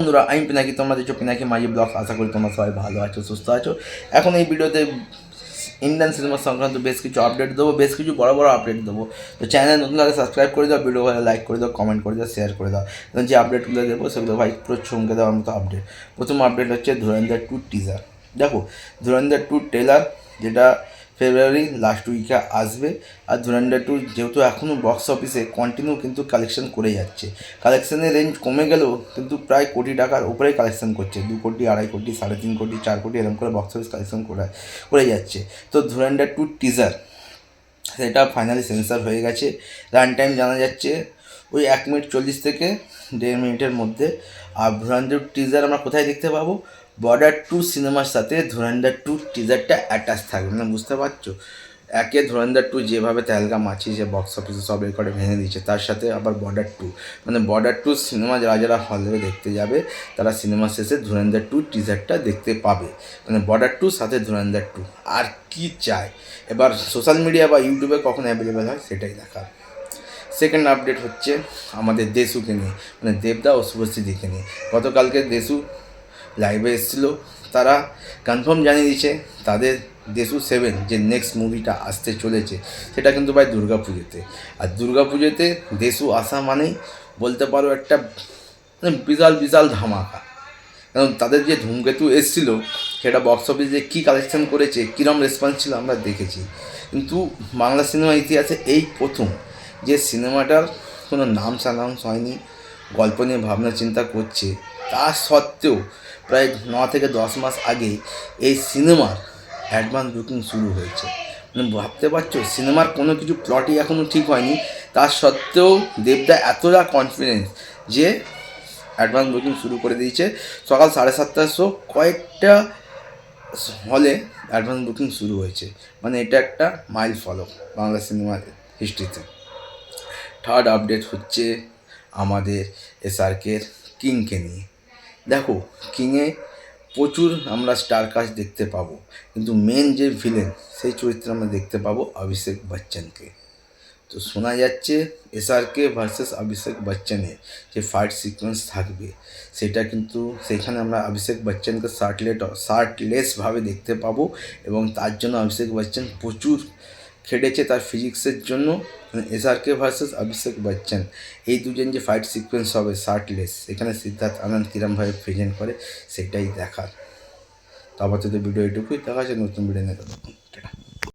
বন্ধুরা, আমি পিনাকি, তোমরা দেখছো পিনাকি মাই ব্লগ। আশা করি তোমরা সবাই ভালো আছো, সুস্থ আছো। এখন এই ভিডিওতে ইন্ডিয়ান সিনেমা সংক্রান্ত বেশ কিছু আপডেট দেবো, বেশ কিছু বড় বড় আপডেট দেবো। তো চ্যানেল নতুন লাগে সাবস্ক্রাইব করে দাও, ভিডিও ভালো লাইক করে দাও, কমেন্ট করে দাও, শেয়ার করে দাও। যে আপডেটগুলো দেবো সেগুলো ভাই পুরো চমকে দেওয়ার মতো আপডেট। প্রথম আপডেট হচ্ছে ধুরন্ধর 2 টিজার। দেখো, ধুরন্ধর 2 ট্রেলার, যেটা ফেব্রুয়ারি লাস্ট উইকে আসবে। আর ধুরন্ধর 2 যেহেতু এখনও বক্স অফিসে কন্টিনিউ কিন্তু কালেকশন করে যাচ্ছে, কালেকশনের রেঞ্জ কমে গেলেও কিন্তু প্রায় কোটি টাকার উপরেই কালেকশন করছে। 2 কোটি, 2.5 কোটি, 3.5 কোটি, 4 কোটি এরকম করে বক্স অফিস কালেকশন করে যাচ্ছে। তো ধুরন্ধর 2 টিজার সেটা ফাইনালি সেন্সার হয়ে গেছে। রান টাইম জানা যাচ্ছে ওই 1 মিনিট 40 থেকে 1.5 মিনিটের মধ্যে। আর ধুরন্ধর টিজার আমরা কোথায় দেখতে পাবো? বর্ডার 2 সিনেমার সাথে ধুরন্ধর 2 টিজারটা অ্যাটাচ থাকবে। মানে বুঝতে পারছো, একে ধুরন্ধর 2 যেভাবে তেলগা মাছিয়েছে, বক্স অফিসে সব রেকর্ডে ভেঙে দিচ্ছে, তার সাথে আবার বর্ডার 2, মানে বর্ডার 2 সিনেমা যারা যারা হলে দেখতে যাবে তারা সিনেমা শেষে ধুরন্ধর 2 টিজারটা দেখতে পাবে। মানে বর্ডার 2 সাথে ধুরন্ধর 2, আর কি চায়? এবার সোশ্যাল মিডিয়া বা ইউটিউবে কখন অ্যাভেলেবেল হয় সেটাই দেখার। সেকেন্ড আপডেট হচ্ছে আমাদের দেশুকে নিয়ে, মানে দেবদা ও শুভশ্রীদিকে নিয়ে। গতকালকে দেশু লাইভে এসেছিলো, তারা কনফার্ম জানিয়ে দিচ্ছে তাদের দেশু 7 যে নেক্সট মুভিটা আসতে চলেছে সেটা কিন্তু ভাই দুর্গা পুজোতে। আর দুর্গা পুজোতে দেশু আসা মানেই বলতে পারো একটা মানে বিশাল বিশাল ধামাকা। কারণ তাদের যে ধূমকেতু এসেছিলো সেটা বক্স অফিসে কী কালেকশন করেছে, কীরকম রেসপন্স ছিল আমরা দেখেছি। কিন্তু বাংলা সিনেমা ইতিহাসে এই প্রথম যে সিনেমাটার কোনো নাম সানাউন্স হয়নি, গল্প নিয়ে ভাবনা চিন্তা করছে, তা সত্ত্বেও প্রায় 9 থেকে 10 মাস আগে এই সিনেমার অ্যাডভান্স বুকিং শুরু হয়েছে। মানে ভাবতে পারছো, সিনেমার কোনো কিছু প্লটই এখনও ঠিক হয়নি, তা সত্ত্বেও দেবদা এতটা কনফিডেন্স যে অ্যাডভান্স বুকিং শুরু করে দিয়েছে। সকাল 7:30টার শো কয়েকটা হলে অ্যাডভান্স বুকিং শুরু হয়েছে। মানে এটা একটা মাইল ফলক বাংলা সিনেমার হিস্ট্রিতে। থার্ড আপডেট হচ্ছে আমাদের এসআরকের কিংকে নিয়ে। দেখো, কিংয়ে প্রচুর আমরা স্টার কাস্ট দেখতে পাবো, কিন্তু মেন যে ভিলেন সেই চরিত্রে আমরা দেখতে পাবো অভিষেক বচ্চনকে। তো শোনা যাচ্ছে এসআরকে ভার্সেস অভিষেক বচ্চনের যে ফাইট সিকোয়েন্স থাকবে সেটা কিন্তু সেখানে আমরা অভিষেক বচ্চনকে শার্টলেসভাবে দেখতে পাবো। এবং তার জন্য অভিষেক বচ্চন প্রচুর খেটেছে তার ফিজিক্সের জন্য। এসআরকে ভার্সেস অভিষেক বচ্চন, এই দুজন যে ফাইট সিকোয়েন্স হবে শার্টলেস, এখানে সিদ্ধার্থ আনন্দ কীরমভাবে প্রেজেন্ট করে সেটাই দেখার। তো আপাতত ভিডিও এটুকুই, দেখা যাচ্ছে নতুন ভিডিও নিয়ে।